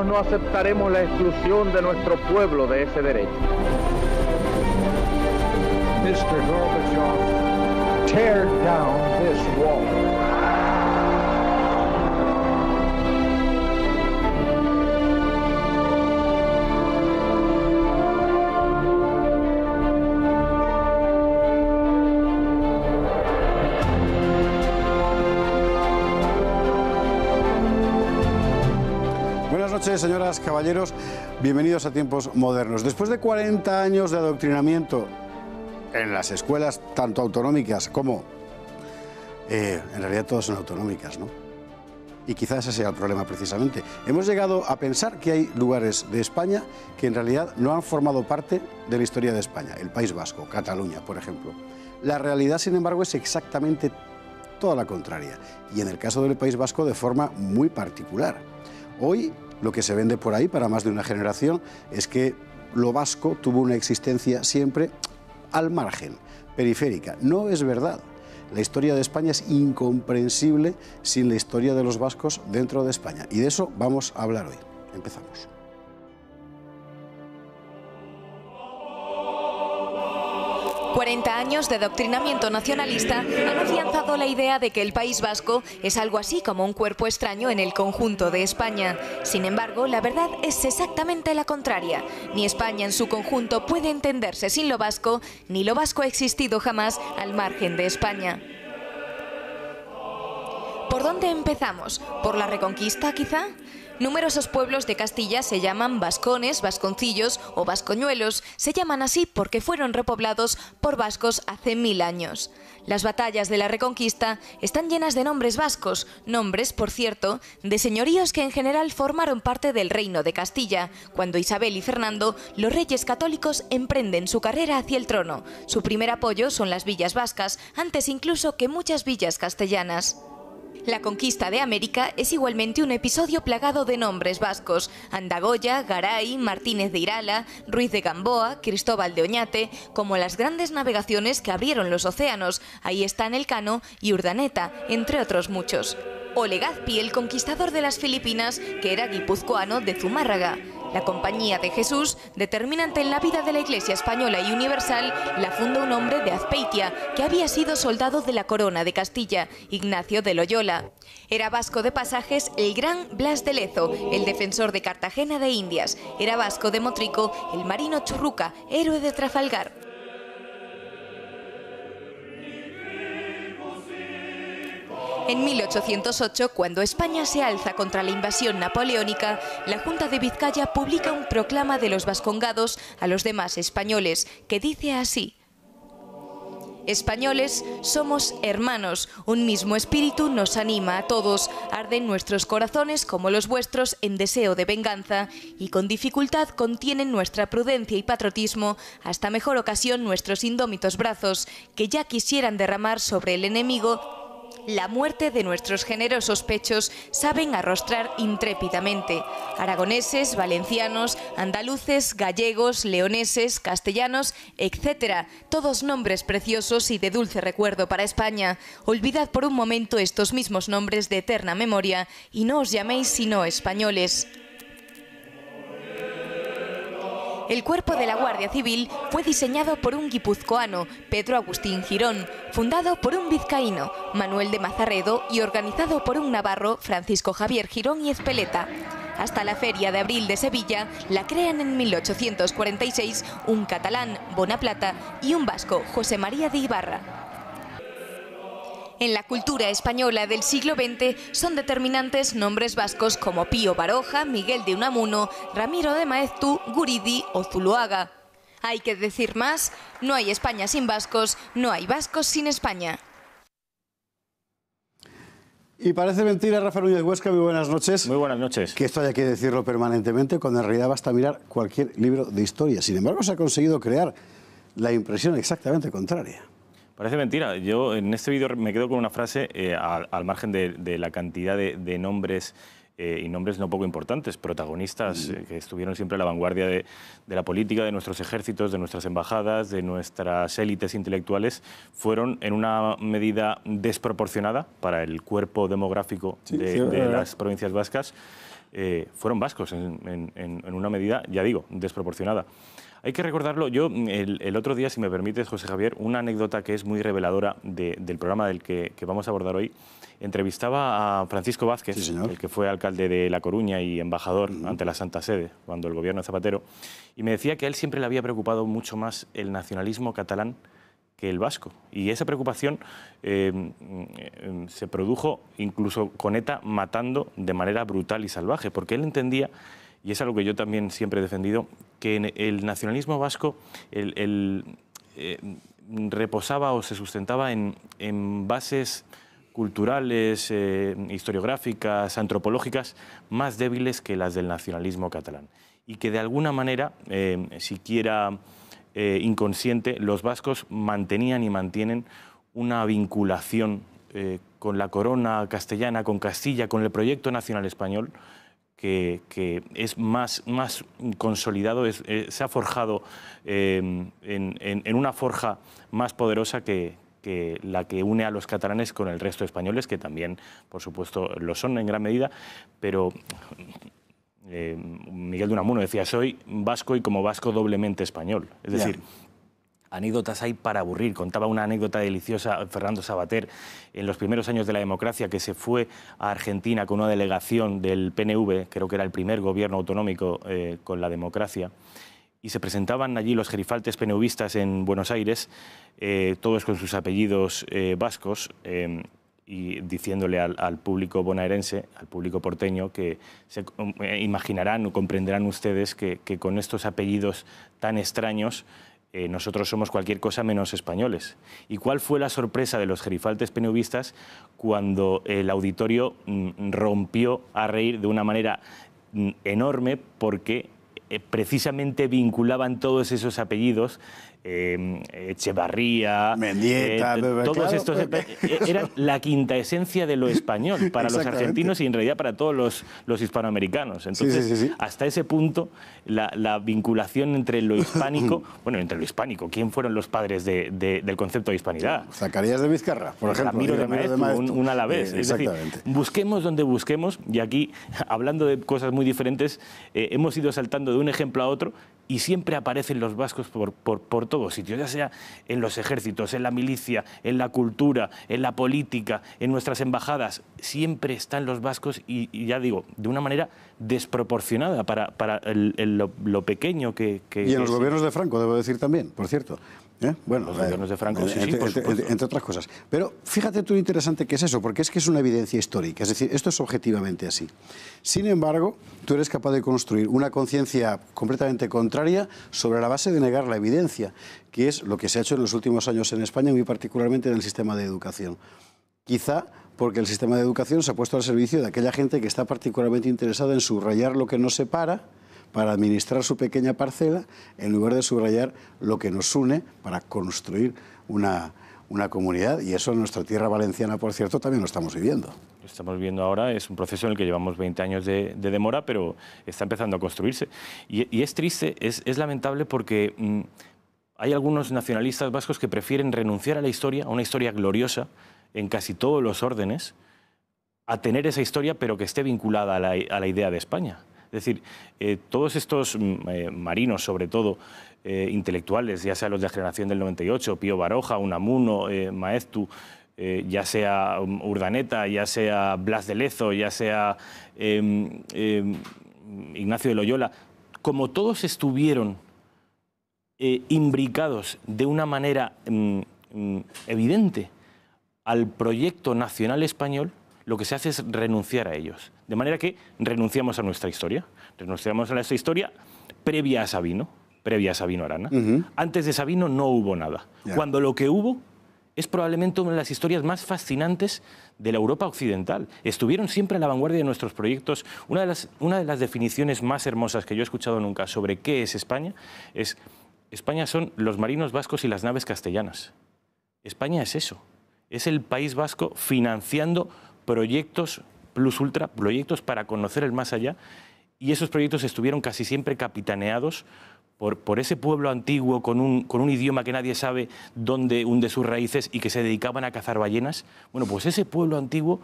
nosotros no aceptaremos la exclusión de nuestro pueblo de ese derecho. Mr. Gorbachev, tear down this wall. Buenas noches, señoras, caballeros. Bienvenidos a Tiempos Modernos. Después de 40 años de adoctrinamiento en las escuelas, tanto autonómicas como... en realidad todas son autonómicas, ¿no? Y quizás ese sea el problema precisamente. Hemos llegado a pensar que hay lugares de España que en realidad no han formado parte de la historia de España. El País Vasco, Cataluña, por ejemplo. La realidad, sin embargo, es exactamente toda la contraria. Y en el caso del País Vasco, de forma muy particular. Hoy, lo que se vende por ahí para más de una generación es que lo vasco tuvo una existencia siempre al margen, periférica. No es verdad. La historia de España es incomprensible sin la historia de los vascos dentro de España. Y de eso vamos a hablar hoy. Empezamos. «40 años de adoctrinamiento nacionalista han afianzado la idea de que el País Vasco es algo así como un cuerpo extraño en el conjunto de España. Sin embargo, la verdad es exactamente la contraria. Ni España en su conjunto puede entenderse sin lo vasco, ni lo vasco ha existido jamás al margen de España». ¿Por dónde empezamos? ¿Por la Reconquista, quizá? Numerosos pueblos de Castilla se llaman vascones, vasconcillos o vascoñuelos. Se llaman así porque fueron repoblados por vascos hace 1000 años. Las batallas de la Reconquista están llenas de nombres vascos, nombres, por cierto, de señoríos que en general formaron parte del reino de Castilla. Cuando Isabel y Fernando, los reyes católicos, emprenden su carrera hacia el trono. Su primer apoyo son las villas vascas, antes incluso que muchas villas castellanas. La conquista de América es igualmente un episodio plagado de nombres vascos: Andagoya, Garay, Martínez de Irala, Ruiz de Gamboa, Cristóbal de Oñate, como las grandes navegaciones que abrieron los océanos. Ahí están Elcano y Urdaneta, entre otros muchos. O Legazpi, el conquistador de las Filipinas, que era guipuzcoano de Zumárraga. La Compañía de Jesús, determinante en la vida de la Iglesia española y universal, la funda un hombre de Azpeitia, que había sido soldado de la corona de Castilla, Ignacio de Loyola. Era vasco de Pasajes el gran Blas de Lezo, el defensor de Cartagena de Indias. Era vasco de Motrico el marino Churruca, héroe de Trafalgar. En 1808, cuando España se alza contra la invasión napoleónica, la Junta de Vizcaya publica un proclama de los vascongados a los demás españoles, que dice así: «Españoles, somos hermanos, un mismo espíritu nos anima a todos, arden nuestros corazones como los vuestros en deseo de venganza, y con dificultad contienen nuestra prudencia y patriotismo, hasta mejor ocasión nuestros indómitos brazos, que ya quisieran derramar sobre el enemigo la muerte de nuestros generosos pechos, saben arrostrar intrépidamente. Aragoneses, valencianos, andaluces, gallegos, leoneses, castellanos, etc. Todos nombres preciosos y de dulce recuerdo para España. Olvidad por un momento estos mismos nombres de eterna memoria y no os llaméis sino españoles». El cuerpo de la Guardia Civil fue diseñado por un guipuzcoano, Pedro Agustín Girón, fundado por un vizcaíno, Manuel de Mazarredo, y organizado por un navarro, Francisco Javier Girón y Ezpeleta. Hasta la Feria de Abril de Sevilla la crean en 1846 un catalán, Bonaplata, y un vasco, José María de Ibarra. En la cultura española del siglo XX son determinantes nombres vascos como Pío Baroja, Miguel de Unamuno, Ramiro de Maeztu, Guridi o Zuloaga. Hay que decir más: no hay España sin vascos, no hay vascos sin España. Y parece mentira, Rafa Núñez Huesca, muy buenas noches. Muy buenas noches. Que esto haya que decirlo permanentemente, cuando en realidad basta mirar cualquier libro de historia. Sin embargo, se ha conseguido crear la impresión exactamente contraria. Parece mentira. Yo en este vídeo me quedo con una frase, al margen de la cantidad de nombres y nombres no poco importantes, protagonistas que estuvieron siempre a la vanguardia de la política, de nuestros ejércitos, de nuestras embajadas, de nuestras élites intelectuales, fueron en una medida desproporcionada para el cuerpo demográfico de las provincias vascas, fueron vascos en una medida, ya digo, desproporcionada. Hay que recordarlo. Yo, el otro día, si me permites, José Javier, una anécdota que es muy reveladora del programa del que vamos a abordar hoy. Entrevistaba a Francisco Vázquez, sí, el que fue alcalde de La Coruña y embajador ante la Santa Sede, cuando el gobierno de Zapatero, y me decía que a él siempre le había preocupado mucho más el nacionalismo catalán que el vasco. Y esa preocupación se produjo incluso con ETA matando de manera brutal y salvaje, porque él entendía, y es algo que yo también siempre he defendido, que en el nacionalismo vasco reposaba o se sustentaba en bases culturales, historiográficas, antropológicas, más débiles que las del nacionalismo catalán. Y que de alguna manera, siquiera inconsciente, los vascos mantenían y mantienen una vinculación con la corona castellana, con Castilla, con el proyecto nacional español, que es más consolidado, se ha forjado en una forja más poderosa que la que une a los catalanes con el resto de españoles, que también, por supuesto, lo son en gran medida, pero Miguel de Unamuno decía, soy vasco y como vasco doblemente español. Es decir, anécdotas hay para aburrir. Contaba una anécdota deliciosa Fernando Savater en los primeros años de la democracia, que se fue a Argentina con una delegación del PNV, creo que era el primer gobierno autonómico con la democracia, y se presentaban allí los gerifaltes PNVistas en Buenos Aires, todos con sus apellidos vascos, y diciéndole al público bonaerense, al público porteño, que se imaginarán o comprenderán ustedes que con estos apellidos tan extraños nosotros somos cualquier cosa menos españoles. ¿Y cuál fue la sorpresa de los gerifaltes PNVistas cuando el auditorio rompió a reír de una manera enorme, porque precisamente vinculaban todos esos apellidos, Echevarría, Mendieta, todos claro, estos eran la quinta esencia de lo español para los argentinos y en realidad para todos los hispanoamericanos. Entonces, hasta ese punto, la vinculación entre lo hispánico, bueno, entre lo hispánico, ¿quién fueron los padres del concepto de hispanidad? Zacarías de Vizcarra, por ejemplo. Ramiro de Maeztu, un alavés. Es decir, busquemos donde busquemos, y aquí, hablando de cosas muy diferentes, hemos ido saltando de un ejemplo a otro, y siempre aparecen los vascos por todos sitios, ya sea en los ejércitos, en la milicia, en la cultura, en la política, en nuestras embajadas. Siempre están los vascos y ya digo, de una manera desproporcionada para lo pequeño que... Y en los gobiernos de Franco, debo decir también, por cierto. Bueno, los gobiernos de Franco, sí, por supuesto. Entre otras cosas. Pero fíjate tú lo interesante que es eso, porque es que es una evidencia histórica, es decir, esto es objetivamente así. Sin embargo, tú eres capaz de construir una conciencia completamente contraria sobre la base de negar la evidencia, que es lo que se ha hecho en los últimos años en España, muy particularmente en el sistema de educación. Quizá porque el sistema de educación se ha puesto al servicio de aquella gente que está particularmente interesada en subrayar lo que nos separa, para administrar su pequeña parcela, en lugar de subrayar lo que nos une para construir una comunidad. Y eso en nuestra tierra valenciana, por cierto, también lo estamos viviendo. Lo estamos viendo ahora, es un proceso en el que llevamos 20 años de demora, pero está empezando a construirse. Y es triste, es lamentable, porque hay algunos nacionalistas vascos que prefieren renunciar a la historia, a una historia gloriosa en casi todos los órdenes, a tener esa historia, pero que esté vinculada a la idea de España. Es decir, todos estos marinos, sobre todo intelectuales, ya sea los de la generación del 98, Pío Baroja, Unamuno, Maeztu, ya sea Urdaneta, ya sea Blas de Lezo, ya sea Ignacio de Loyola, como todos estuvieron imbricados de una manera evidente al proyecto nacional español, lo que se hace es renunciar a ellos. De manera que renunciamos a nuestra historia. Renunciamos a nuestra historia previa a Sabino Arana. Antes de Sabino no hubo nada. Cuando lo que hubo es probablemente una de las historias más fascinantes de la Europa occidental. Estuvieron siempre a la vanguardia de nuestros proyectos. Una de las definiciones más hermosas que yo he escuchado nunca sobre qué es España es: España son los marinos vascos y las naves castellanas. España es eso. Es el País Vasco financiando proyectos plus ultra, proyectos para conocer el más allá, y esos proyectos estuvieron casi siempre capitaneados por ese pueblo antiguo con un idioma que nadie sabe dónde hunde sus raíces y que se dedicaban a cazar ballenas. Bueno, pues ese pueblo antiguo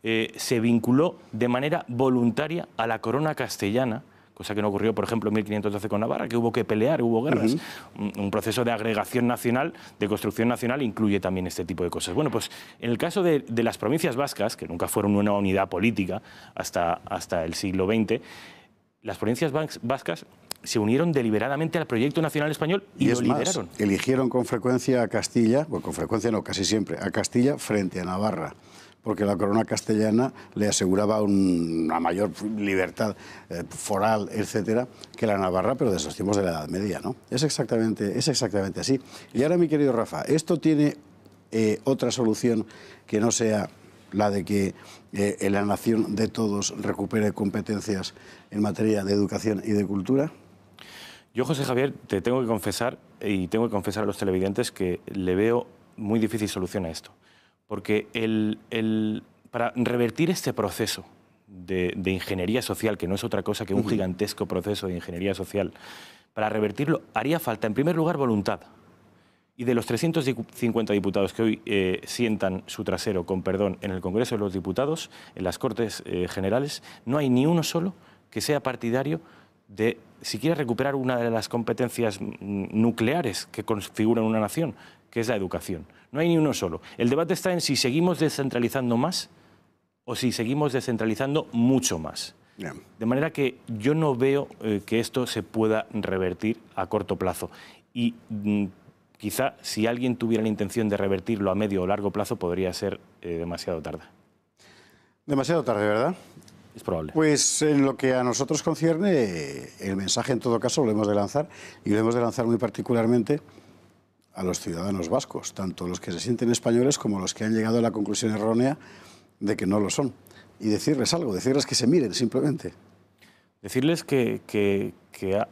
se vinculó de manera voluntaria a la corona castellana, cosa que no ocurrió, por ejemplo, en 1512 con Navarra, que hubo que pelear, hubo guerras. Un proceso de agregación nacional, de construcción nacional, incluye también este tipo de cosas. Bueno, pues en el caso de las provincias vascas, que nunca fueron una unidad política hasta el siglo XX, las provincias vascas se unieron deliberadamente al proyecto nacional español y lo lideraron. Eligieron con frecuencia a Castilla, bueno, con frecuencia no, casi siempre, a Castilla frente a Navarra, porque la corona castellana le aseguraba una mayor libertad foral, etcétera, que la Navarra, pero desde los tiempos de la Edad Media, ¿no? Es exactamente así. Y ahora, mi querido Rafa, ¿esto tiene otra solución que no sea la de que la nación de todos recupere competencias en materia de educación y de cultura? Yo, José Javier, te tengo que confesar, y tengo que confesar a los televidentes, que le veo muy difícil solución a esto. Porque para revertir este proceso de ingeniería social, que no es otra cosa que un gigantesco proceso de ingeniería social, para revertirlo haría falta, en primer lugar, voluntad. Y de los 350 diputados que hoy sientan su trasero, con perdón, en el Congreso de los Diputados, en las Cortes Generales, no hay ni uno solo que sea partidario de siquiera recuperar una de las competencias nucleares que configuran una nación, que es la educación. No hay ni uno solo. El debate está en si seguimos descentralizando más o si seguimos descentralizando mucho más. Bien. De manera que yo no veo que esto se pueda revertir a corto plazo. Y quizá si alguien tuviera la intención de revertirlo a medio o largo plazo podría ser demasiado tarde. Demasiado tarde, ¿verdad? Es probable. Pues en lo que a nosotros concierne, el mensaje en todo caso lo hemos de lanzar, y lo hemos de lanzar muy particularmente a los ciudadanos vascos, tanto los que se sienten españoles como los que han llegado a la conclusión errónea de que no lo son. Y decirles algo, decirles que se miren simplemente. Decirles que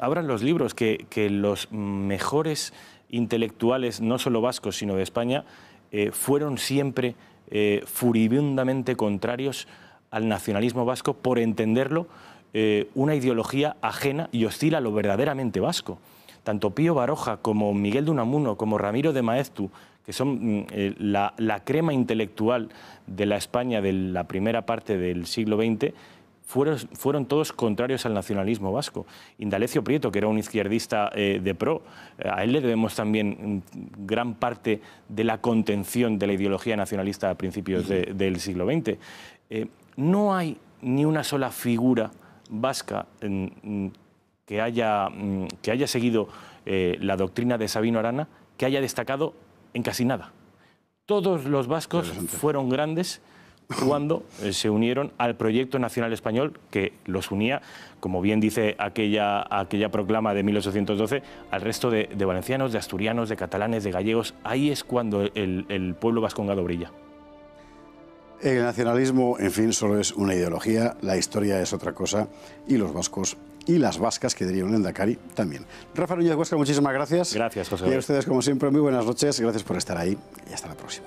abran los libros, que los mejores intelectuales, no solo vascos, sino de España, fueron siempre furibundamente contrarios al nacionalismo vasco, por entenderlo una ideología ajena y hostil a lo verdaderamente vasco. Tanto Pío Baroja como Miguel de Unamuno, como Ramiro de Maeztu, que son la crema intelectual de la España de la primera parte del siglo XX, fueron todos contrarios al nacionalismo vasco. Indalecio Prieto, que era un izquierdista de pro, a él le debemos también gran parte de la contención de la ideología nacionalista a principios del siglo XX. No hay ni una sola figura vasca que haya seguido la doctrina de Sabino Arana que haya destacado en casi nada. Todos los vascos fueron grandes cuando se unieron al proyecto nacional español que los unía, como bien dice aquella proclama de 1812, al resto de valencianos, de asturianos, de catalanes, de gallegos. Ahí es cuando el pueblo vascongado brilla. El nacionalismo, en fin, solo es una ideología, la historia es otra cosa, y los vascos y las vascas, que diría un Endacari, también. Rafa Núñez Huesca, muchísimas gracias. Gracias, José. Y a ustedes, como siempre, muy buenas noches, gracias por estar ahí y hasta la próxima.